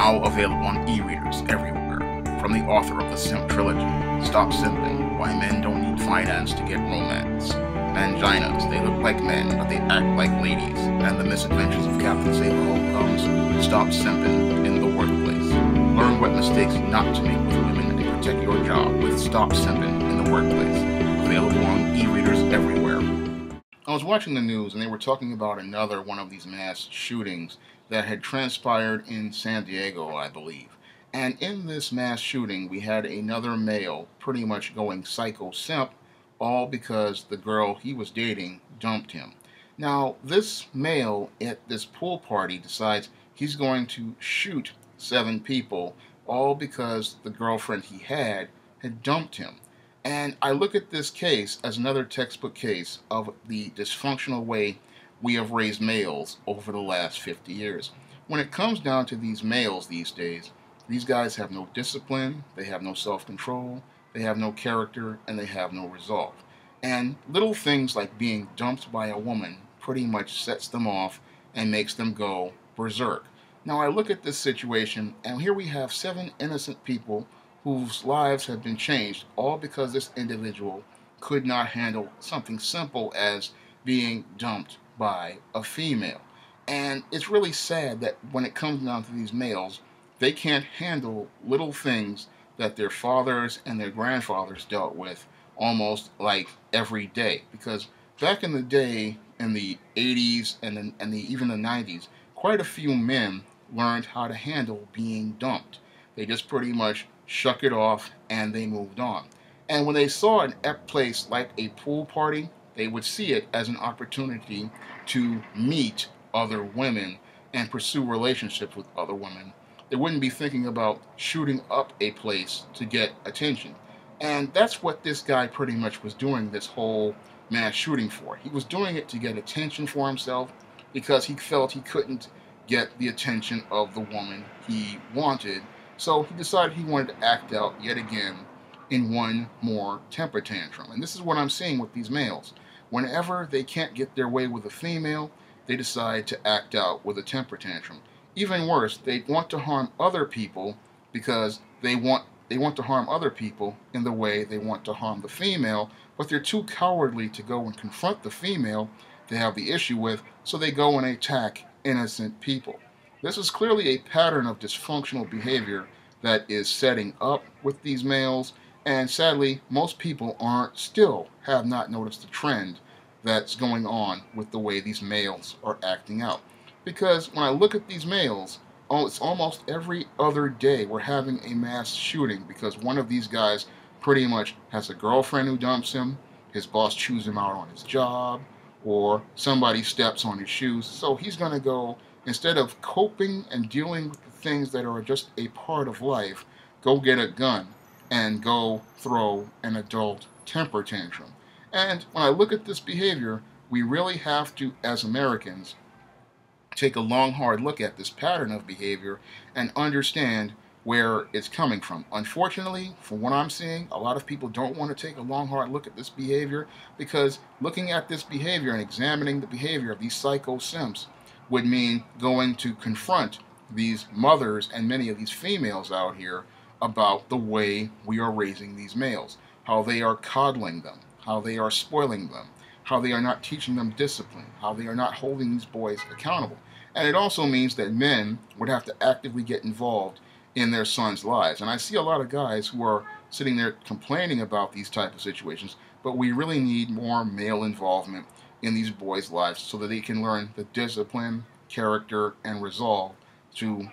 now available on e-readers everywhere. From the author of the Simp trilogy, Stop Simping, Why Men Don't Need Finance to Get Romance. Manginas, they look like men, but they act like ladies. And the misadventures of Captain Sable comes, Stop Simping in the Workplace. Learn what mistakes not to make with women and protect your job with Stop Simping in the Workplace. Available on e-readers everywhere. I was watching the news and they were talking about another one of these mass shootings that had transpired in San Diego, I believe. And in this mass shooting, we had another male pretty much going psycho simp, all because the girl he was dating dumped him. Now, this male at this pool party decides he's going to shoot 7 people, all because the girlfriend he had dumped him. And I look at this case as another textbook case of the dysfunctional way we have raised males over the last 50 years. When it comes down to these males these days, these guys have no discipline, they have no self-control, they have no character, and they have no resolve. And little things like being dumped by a woman pretty much sets them off and makes them go berserk. Now I look at this situation, and here we have 7 innocent people whose lives have been changed, all because this individual could not handle something simple as being dumped by a female. And it's really sad that when it comes down to these males, they can't handle little things that their fathers and their grandfathers dealt with almost like every day. Because back in the day, in the 80s and even the 90s, quite a few men learned how to handle being dumped. They just pretty much shook it off and they moved on. And when they saw a place like a pool party, they would see it as an opportunity to meet other women and pursue relationships with other women. They wouldn't be thinking about shooting up a place to get attention. And that's what this guy pretty much was doing this whole mass shooting for. He was doing it to get attention for himself because he felt he couldn't get the attention of the woman he wanted. So he decided he wanted to act out yet again in one more temper tantrum. And this is what I'm seeing with these males. Whenever they can't get their way with a female, they decide to act out with a temper tantrum. Even worse, they want to harm other people because they want to harm other people in the way they want to harm the female, but they're too cowardly to go and confront the female they have the issue with, so they go and attack innocent people. This is clearly a pattern of dysfunctional behavior that is setting up with these males, and sadly, most people still have not noticed the trend that's going on with the way these males are acting out. Because when I look at these males, it's almost every other day we're having a mass shooting because one of these guys pretty much has a girlfriend who dumps him, his boss chews him out on his job, or somebody steps on his shoes. So he's going to go, instead of coping and dealing with the things that are just a part of life, go get a gun and go throw an adult temper tantrum. And when I look at this behavior, we really have to, as Americans, take a long, hard look at this pattern of behavior and understand where it's coming from. Unfortunately, from what I'm seeing, a lot of people don't want to take a long, hard look at this behavior because looking at this behavior and examining the behavior of these psycho simps would mean going to confront these mothers and many of these females out here about the way we are raising these males, how they are coddling them, how they are spoiling them, how they are not teaching them discipline, how they are not holding these boys accountable. And it also means that men would have to actively get involved in their sons' lives. And I see a lot of guys who are sitting there complaining about these type of situations, but we really need more male involvement in these boys' lives so that they can learn the discipline, character, and resolve to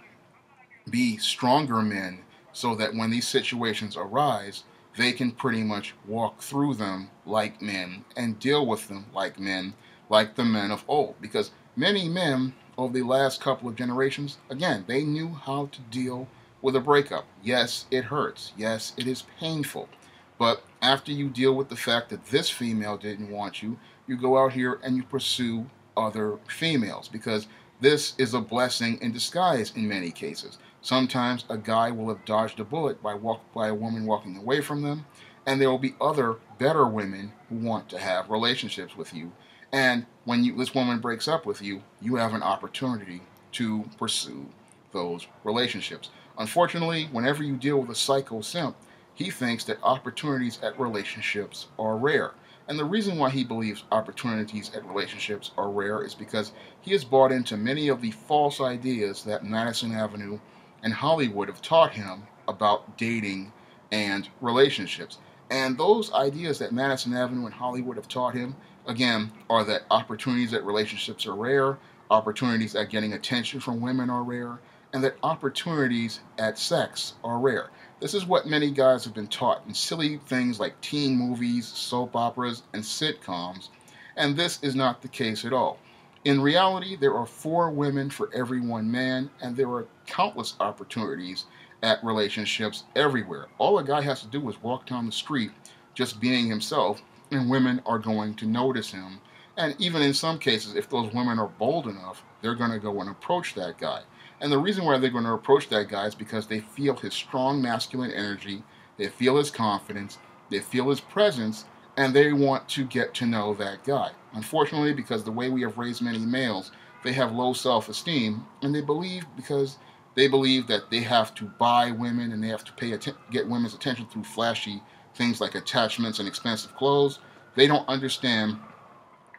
be stronger men so that when these situations arise, they can pretty much walk through them like men and deal with them like men, like the men of old. Because many men over the last couple of generations, again, they knew how to deal with a breakup. Yes, it hurts. Yes, it is painful. But after you deal with the fact that this female didn't want you, you go out here and you pursue other females because this is a blessing in disguise in many cases. Sometimes a guy will have dodged a bullet by a woman walking away from them, and there will be other better women who want to have relationships with you. And when this woman breaks up with you, you have an opportunity to pursue those relationships. Unfortunately, whenever you deal with a psycho simp, he thinks that opportunities at relationships are rare. And the reason why he believes opportunities at relationships are rare is because he has bought into many of the false ideas that Madison Avenue and Hollywood have taught him about dating and relationships. And those ideas that Madison Avenue and Hollywood have taught him, again, are that opportunities at relationships are rare, opportunities at getting attention from women are rare, and that opportunities at sex are rare. This is what many guys have been taught in silly things like teen movies, soap operas, and sitcoms, and this is not the case at all. In reality, there are 4 women for every 1 man, and there are countless opportunities at relationships everywhere. All a guy has to do is walk down the street just being himself, and women are going to notice him. And even in some cases, if those women are bold enough, they're going to go and approach that guy. And the reason why they're going to approach that guy is because they feel his strong masculine energy, they feel his confidence, they feel his presence, and they want to get to know that guy. Unfortunately, because the way we have raised many males, they have low self-esteem, and they believe that they have to buy women and they have to get women's attention through flashy things like attachments and expensive clothes. They don't understand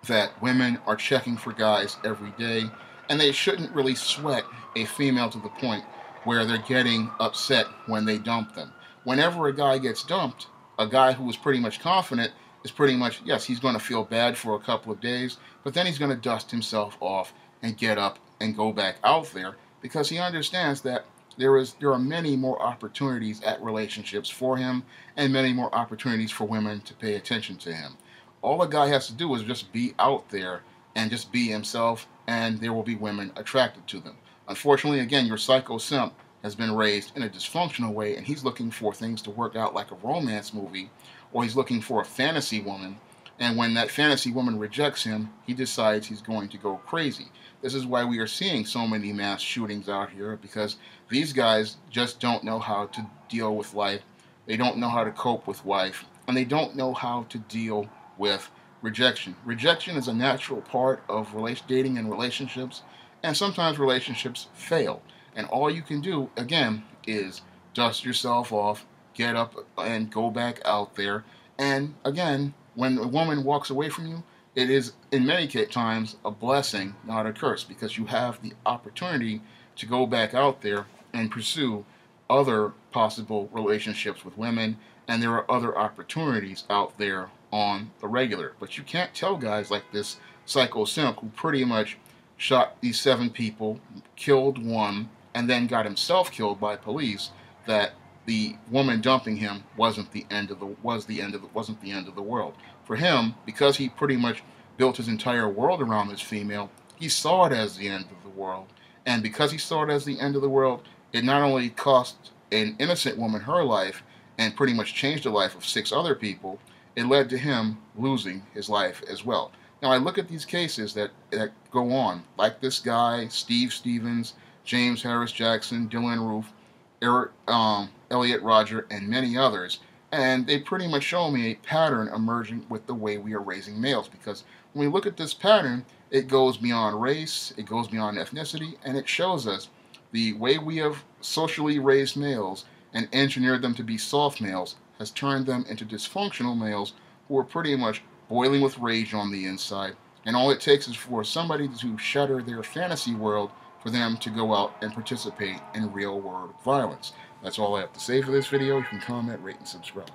that women are checking for guys every day, and they shouldn't really sweat a female to the point where they're getting upset when they dump them. Whenever a guy gets dumped, a guy who is pretty much confident is pretty much, yes, he's going to feel bad for a couple of days, but then he's going to dust himself off and get up and go back out there because he understands that there are many more opportunities at relationships for him and many more opportunities for women to pay attention to him. All a guy has to do is just be out there and just be himself, and there will be women attracted to them. Unfortunately, again, your psycho simp has been raised in a dysfunctional way, and he's looking for things to work out like a romance movie, or he's looking for a fantasy woman, and when that fantasy woman rejects him, he decides he's going to go crazy. This is why we are seeing so many mass shootings out here, because these guys just don't know how to deal with life. They don't know how to cope with life, and they don't know how to deal with rejection. Rejection is a natural part of dating and relationships, and sometimes relationships fail. And all you can do, again, is dust yourself off, get up and go back out there. And again, when a woman walks away from you, it is in many times a blessing, not a curse, because you have the opportunity to go back out there and pursue other possible relationships with women, and there are other opportunities out there on the regular. But you can't tell guys like this psycho simp who pretty much shot these 7 people, killed 1, and then got himself killed by police, that the woman dumping him wasn't the end of the world. For him, because he pretty much built his entire world around this female, he saw it as the end of the world. And because he saw it as the end of the world, it not only cost an innocent woman her life and pretty much changed the life of 6 other people, it led to him losing his life as well. Now I look at these cases that go on, like this guy, Steve Stevens, James Harris Jackson, Dylan Roof, Elliot Rodger, and many others, and they pretty much show me a pattern emerging with the way we are raising males, because when we look at this pattern, it goes beyond race, it goes beyond ethnicity, and it shows us the way we have socially raised males and engineered them to be soft males has turned them into dysfunctional males who are pretty much boiling with rage on the inside, and all it takes is for somebody to shatter their fantasy world for them to go out and participate in real world violence. That's all I have to say for this video. You can comment, rate, and subscribe.